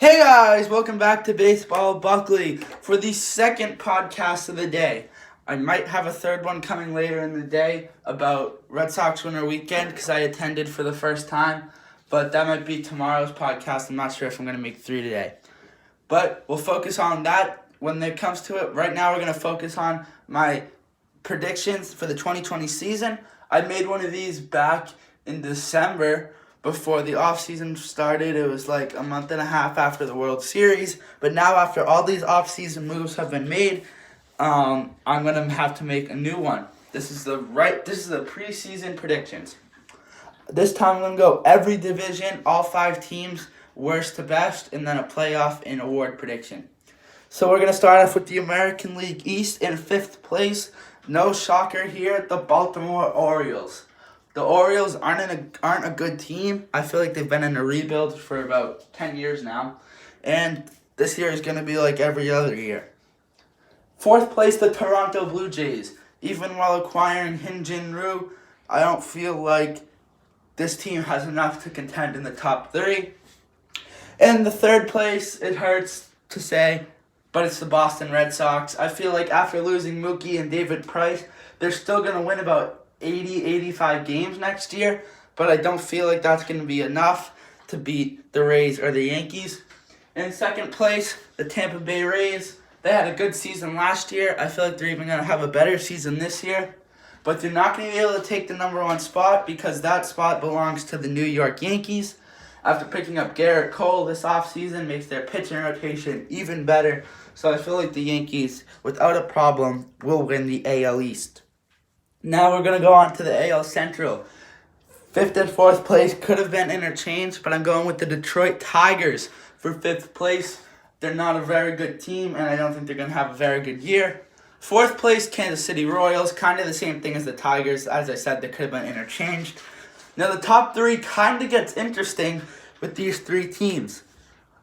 Hey guys, welcome back to Baseball Buckley for the second podcast of the day. I might have a third one coming later in the day about Red Sox winter weekend because I attended for the first time, but that might be tomorrow's podcast. I'm not sure if I'm going to make three today. But we'll focus on that when it comes to it. Right now we're going to focus on my predictions for the 2020 season. I made one of these back in December before the offseason started. It was like a month and a half after the World Series. But now after all these offseason moves have been made, I'm going to have to make a new one. This is the preseason predictions. This time I'm going to go every division, all 5 teams, worst to best, and then a playoff and award prediction. So we're going to start off with the American League East in 5th place. No shocker here, the Baltimore Orioles. The Orioles aren't a good team. I feel like they've been in a rebuild for about 10 years now. And this year is going to be like every other year. 4th place, the Toronto Blue Jays. Even while acquiring Hyun-Jin Ryu, I don't feel like this team has enough to contend in the top 3. And the 3rd place, it hurts to say, but it's the Boston Red Sox. I feel like after losing Mookie and David Price, they're still going to win about 85 games next year, but I don't feel like that's going to be enough to beat the Rays or the Yankees. In 2nd place, the Tampa Bay Rays. They had a good season last year. I feel like they're even going to have a better season this year, but they're not going to be able to take the number 1 spot because that spot belongs to the New York Yankees. After picking up Garrett Cole this offseason makes their pitching rotation even better, so I feel like the Yankees, without a problem, will win the AL East. Now we're going to go on to the AL Central. 5th and 4th place could have been interchanged, but I'm going with the Detroit Tigers for 5th place. They're not a very good team, and I don't think they're going to have a very good year. 4th place, Kansas City Royals. Kind of the same thing as the Tigers. As I said, they could have been interchanged. Now the top 3 kind of gets interesting with these 3 teams.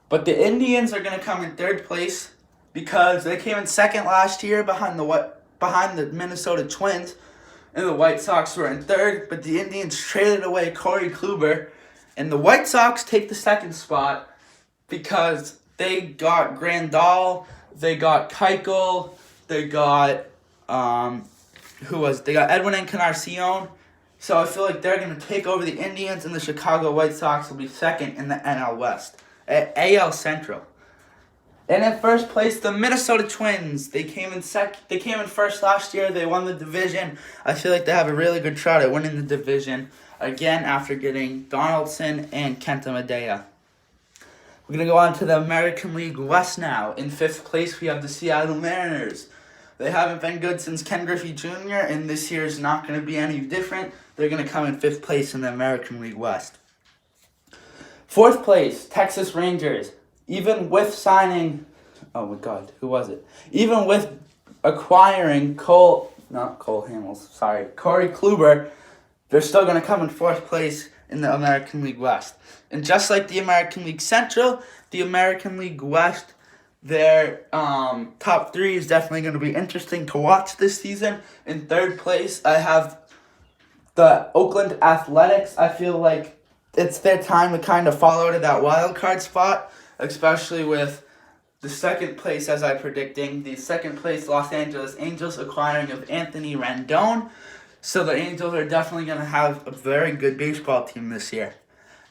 But the Indians are going to come in 3rd place because they came in 2nd last year behind the Minnesota Twins. And the White Sox were in 3rd, but the Indians traded away Corey Kluber. And the White Sox take the 2nd spot because they got Grandal, they got Keuchel, they got They got Edwin Encarnacion. So I feel like they're going to take over the Indians, and the Chicago White Sox will be 2nd in the NL West, AL Central. And in 1st place, the Minnesota Twins. They came in 1st last year. They won the division. I feel like they have a really good shot at winning the division again after getting Donaldson and Kenta Maeda. We're going to go on to the American League West now. In 5th place, we have the Seattle Mariners. They haven't been good since Ken Griffey Jr., and this year is not going to be any different. They're going to come in 5th place in the American League West. 4th place, Texas Rangers. Even with signing, Even with acquiring Corey Kluber, they're still going to come in 4th place in the American League West. And just like the American League Central, the American League West, their top 3 is definitely going to be interesting to watch this season. In 3rd place, I have the Oakland Athletics. I feel like it's their time to kind of fall out of that wild card spot, especially with the 2nd place, as I'm predicting, the 2nd place Los Angeles Angels acquiring of Anthony Rendon. So the Angels are definitely going to have a very good baseball team this year.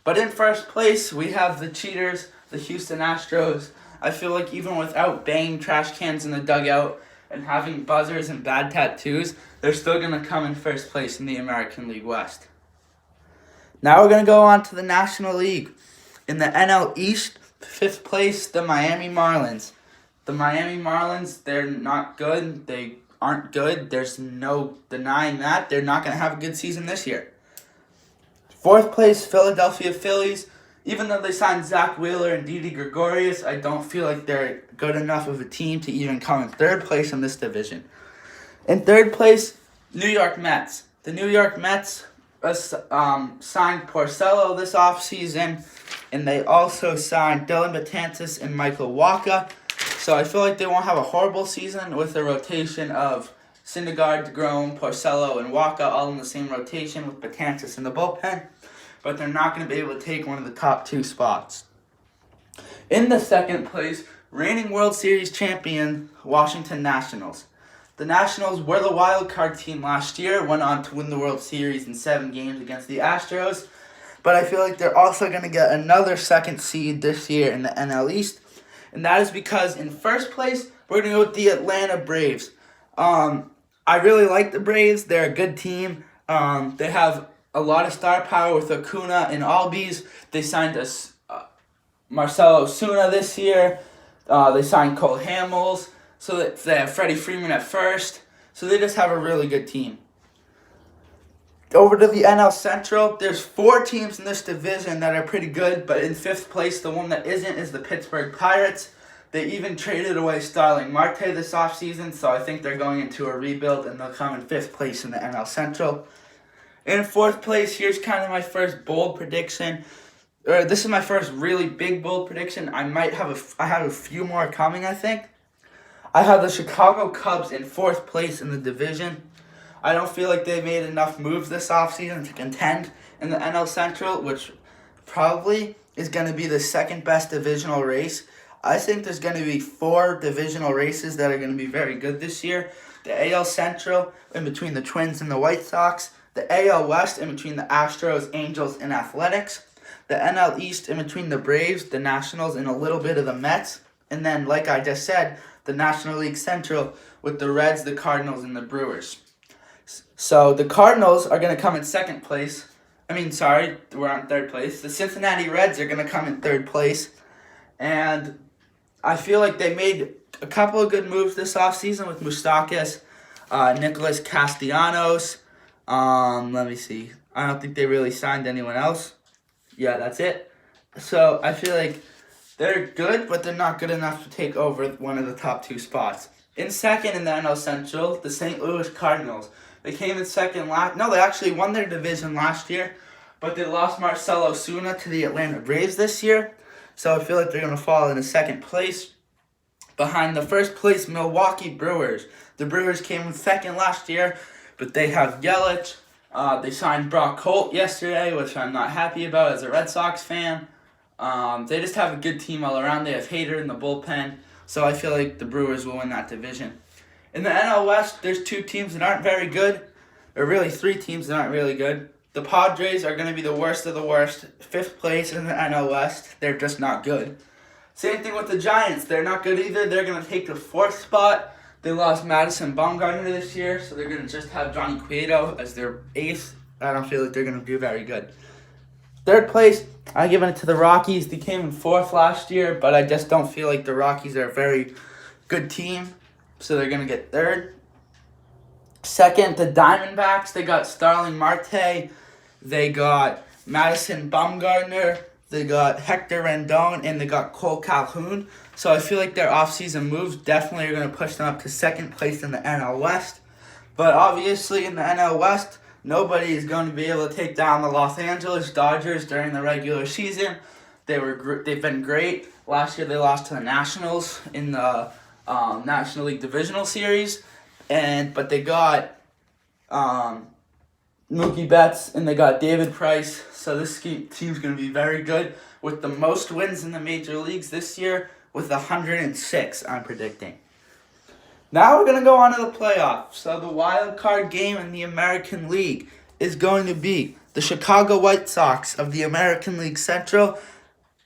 But in 1st place, we have the cheaters, the Houston Astros. I feel like even without banging trash cans in the dugout and having buzzers and bad tattoos, they're still going to come in 1st place in the American League West. Now we're going to go on to the National League. In the NL East, 5th place, the Miami Marlins. The Miami Marlins, they're not good. They aren't good. There's no denying that. They're not going to have a good season this year. 4th place, Philadelphia Phillies. Even though they signed Zach Wheeler and Didi Gregorius, I don't feel like they're good enough of a team to even come in 3rd place in this division. In 3rd place, New York Mets. The New York Mets signed Porcello this offseason, and they also signed Dylan Betances and Michael Wacha. So I feel like they won't have a horrible season with a rotation of Syndergaard, DeGrom, Porcello, and Wacha all in the same rotation with Betances in the bullpen. But they're not going to be able to take one of the top 2 spots. In the second place, reigning World Series champion Washington Nationals. The Nationals were the wild card team last year, went on to win the World Series in 7 games against the Astros, but I feel like they're also going to get another second seed this year in the NL East, and that is because in first place, we're going to go with the Atlanta Braves. I really like the Braves. They're a good team. They have a lot of star power with Acuna and Albies. They signed Marcell Ozuna this year. They signed Cole Hamels. So that they have Freddie Freeman at first. So they just have a really good team. Over to the NL Central, there's 4 teams in this division that are pretty good, but in 5th place, the one that isn't is the Pittsburgh Pirates. They even traded away Starling Marte this offseason, so I think they're going into a rebuild, and they'll come in 5th place in the NL Central. In 4th place, here's kind of my first bold prediction. This is my first really big bold prediction. I have a few more coming, I think. I have the Chicago Cubs in 4th place in the division. I don't feel like they made enough moves this offseason to contend in the NL Central, which probably is going to be the second best divisional race. I think there's going to be 4 divisional races that are going to be very good this year. The AL Central in between the Twins and the White Sox. The AL West in between the Astros, Angels, and Athletics. The NL East in between the Braves, the Nationals, and a little bit of the Mets. And then, like I just said, the National League Central with the Reds, the Cardinals, and the Brewers. So the Cardinals are going to come in 2nd place. We're on 3rd place. The Cincinnati Reds are going to come in 3rd place. And I feel like they made a couple of good moves this offseason with Moustakas, Nicholas Castellanos. Let me see. I don't think they really signed anyone else. Yeah, that's it. So I feel like they're good, but they're not good enough to take over one of the top 2 spots. In 2nd in the NL Central, the St. Louis Cardinals. They came in 2nd they actually won their division last year, but they lost Marcell Ozuna to the Atlanta Braves this year. So I feel like they're going to fall into 2nd place. Behind the 1st place Milwaukee Brewers. The Brewers came in 2nd last year, but they have Yelich. They signed Brock Holt yesterday, which I'm not happy about as a Red Sox fan. They just have a good team all around. They have Hader in the bullpen, so I feel like the Brewers will win that division. In the NL West, there's 2 teams that aren't very good, or really 3 teams that aren't really good. The Padres are going to be the worst of the worst, 5th place in the NL West. They're just not good. Same thing with the Giants. They're not good either. They're going to take the 4th spot. They lost Madison Bumgarner this year, so they're going to just have Johnny Cueto as their ace. I don't feel like they're going to do very good. 3rd place, I'm giving it to the Rockies. They came in 4th last year, but I just don't feel like the Rockies are a very good team, so they're going to get 3rd. 2nd, the Diamondbacks. They got Starling Marte. They got Madison Bumgarner. They got Hector Rendon, and they got Cole Calhoun. So I feel like their offseason moves definitely are going to push them up to 2nd place in the NL West. But obviously in the NL West, nobody is going to be able to take down the Los Angeles Dodgers during the regular season. They've been great. Last year they lost to the Nationals in the National League Divisional Series, but they got Mookie Betts and they got David Price. So this team's going to be very good with the most wins in the major leagues this year with 106, I'm predicting. Now we're going to go on to the playoffs. So the wild card game in the American League is going to be the Chicago White Sox of the American League Central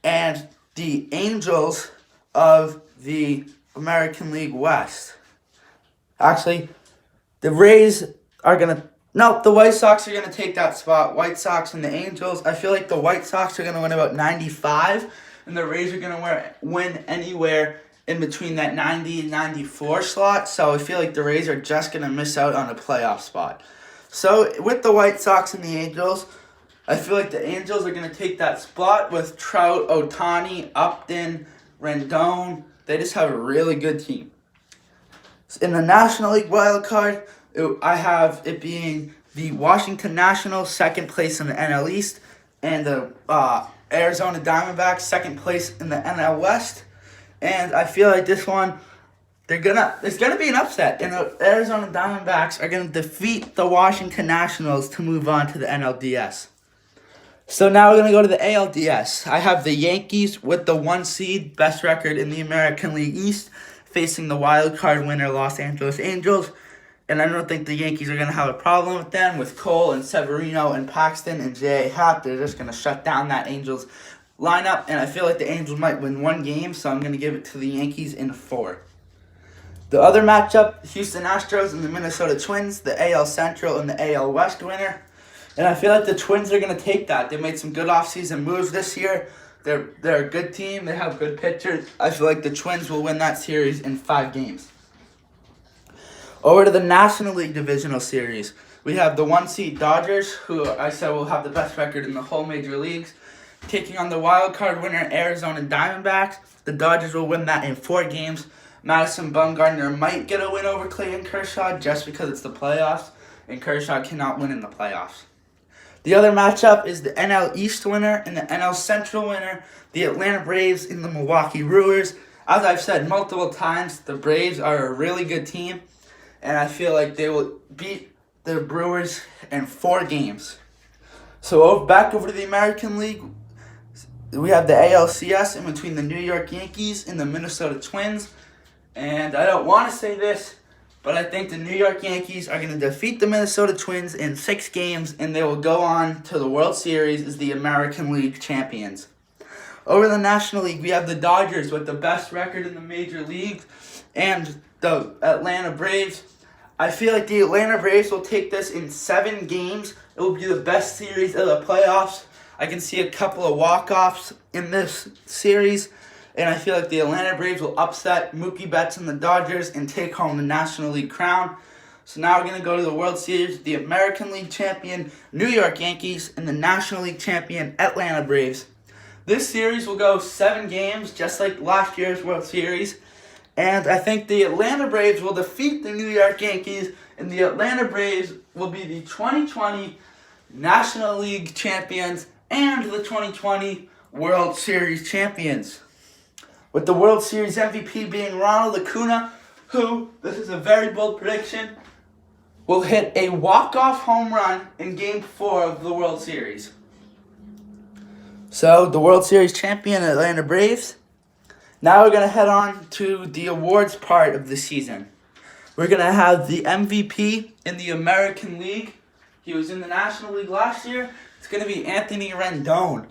and the Angels of the American League West. Actually, the Rays are going to... No, the White Sox are going to take that spot. White Sox and the Angels. I feel like the White Sox are going to win about 95, and the Rays are going to win anywhere in between that 90 and 94 slot. So I feel like the Rays are just going to miss out on a playoff spot. So with the White Sox and the Angels, I feel like the Angels are going to take that spot with Trout, Ohtani, Upton, Rendon. They just have a really good team. In the National League wild card, I have it being the Washington Nationals, 2nd place in the NL East, and the Arizona Diamondbacks, 2nd place in the NL West. And I feel like this one, there's gonna be an upset, and the Arizona Diamondbacks are gonna defeat the Washington Nationals to move on to the NLDS. So now we're going to go to the ALDS. I have the Yankees with the 1 seed, best record in the American League East, facing the wild card winner Los Angeles Angels. And I don't think the Yankees are going to have a problem with them. With Cole and Severino and Paxton and J.A. Happ, they're just going to shut down that Angels lineup. And I feel like the Angels might win 1 game, so I'm going to give it to the Yankees in 4. The other matchup, Houston Astros and the Minnesota Twins, the AL Central and the AL West winner. And I feel like the Twins are going to take that. They made some good offseason moves this year. They're a good team. They have good pitchers. I feel like the Twins will win that series in 5 games. Over to the National League Divisional Series. We have the 1 seed Dodgers, who I said will have the best record in the whole major leagues, taking on the wild card winner Arizona Diamondbacks. The Dodgers will win that in 4 games. Madison Bumgarner might get a win over Clayton Kershaw just because it's the playoffs, and Kershaw cannot win in the playoffs. The other matchup is the NL East winner and the NL Central winner, the Atlanta Braves and the Milwaukee Brewers. As I've said multiple times, the Braves are a really good team, and I feel like they will beat the Brewers in 4 games. So back over to the American League, we have the ALCS in between the New York Yankees and the Minnesota Twins. And I don't want to say this, but I think the New York Yankees are going to defeat the Minnesota Twins in 6 games, and they will go on to the World Series as the American League champions. Over the National League, we have the Dodgers with the best record in the major leagues and the Atlanta Braves. I feel like the Atlanta Braves will take this in 7 games. It will be the best series of the playoffs. I can see a couple of walk-offs in this series, and I feel like the Atlanta Braves will upset Mookie Betts and the Dodgers and take home the National League crown. So now we're going to go to the World Series. The American League champion New York Yankees and the National League champion Atlanta Braves. This series will go 7 games, just like last year's World Series. And I think the Atlanta Braves will defeat the New York Yankees, and the Atlanta Braves will be the 2020 National League champions and the 2020 World Series champions. With the World Series MVP being Ronald Acuna, who, this is a very bold prediction, will hit a walk-off home run in Game 4 of the World Series. So, the World Series champion Atlanta Braves. Now we're going to head on to the awards part of the season. We're going to have the MVP in the American League. He was in the National League last year. It's going to be Anthony Rendon.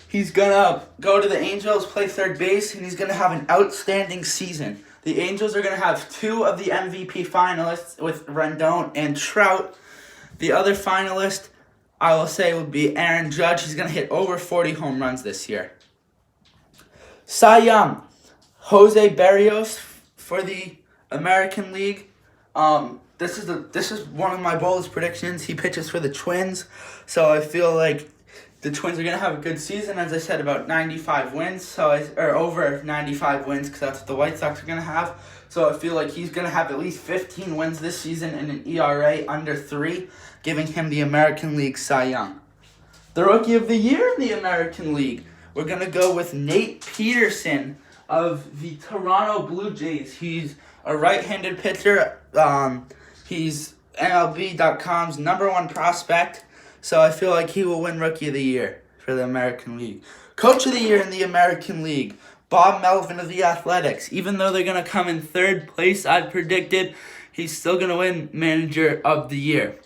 He's going to go to the Angels, play third base, and he's going to have an outstanding season. The Angels are going to have 2 of the MVP finalists with Rendon and Trout. The other finalist, I will say, would be Aaron Judge. He's going to hit over 40 home runs this year. Cy Young, Jose Berrios for the American League. This is one of my boldest predictions. He pitches for the Twins, so I feel like the Twins are going to have a good season, as I said, about 95 wins, or over 95 wins, because that's what the White Sox are going to have. So I feel like he's going to have at least 15 wins this season and an ERA under 3, giving him the American League Cy Young. The Rookie of the Year in the American League, we're going to go with Nate Peterson of the Toronto Blue Jays. He's a right-handed pitcher. He's MLB.com's #1 prospect. So I feel like he will win Rookie of the Year for the American League. Coach of the Year in the American League, Bob Melvin of the Athletics. Even though they're going to come in 3rd place, I predicted, he's still going to win Manager of the Year.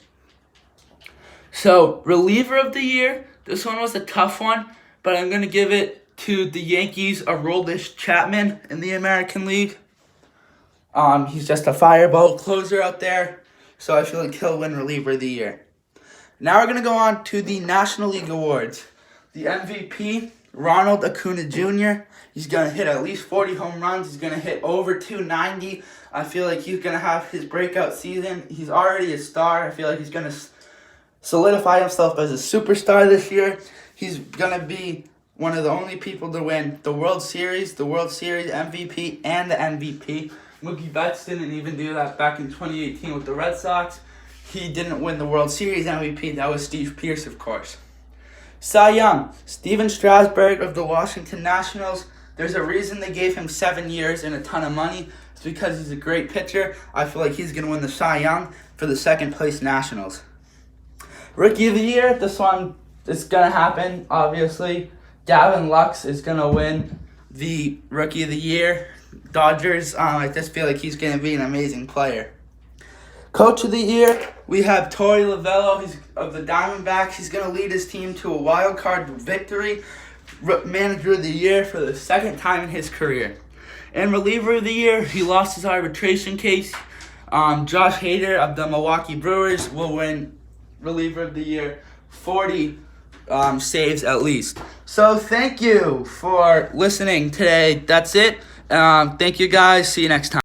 So, Reliever of the Year, this one was a tough one, but I'm going to give it to the Yankees, Aroldis Chapman in the American League. He's just a fireball closer out there, so I feel like he'll win Reliever of the Year. Now we're going to go on to the National League Awards. The MVP, Ronald Acuna Jr. He's going to hit at least 40 home runs. He's going to hit over 290. I feel like he's going to have his breakout season. He's already a star. I feel like he's going to solidify himself as a superstar this year. He's going to be one of the only people to win the World Series MVP, and the MVP. Mookie Betts didn't even do that back in 2018 with the Red Sox. He didn't win the World Series MVP. That was Steve Pearce, of course. Cy Young, Steven Strasburg of the Washington Nationals. There's a reason they gave him 7 years and a ton of money. It's because he's a great pitcher. I feel like he's going to win the Cy Young for the 2nd place Nationals. Rookie of the Year, this one it's going to happen, obviously. Gavin Lux is going to win the Rookie of the Year. Dodgers, I just feel like he's going to be an amazing player. Coach of the Year, we have Torey Lovullo. He's of the Diamondbacks. He's going to lead his team to a wild card victory. Manager of the Year for the second time in his career. And Reliever of the Year, he lost his arbitration case. Josh Hader of the Milwaukee Brewers will win Reliever of the Year, 40 saves at least. So thank you for listening today. That's it. Thank you guys. See you next time.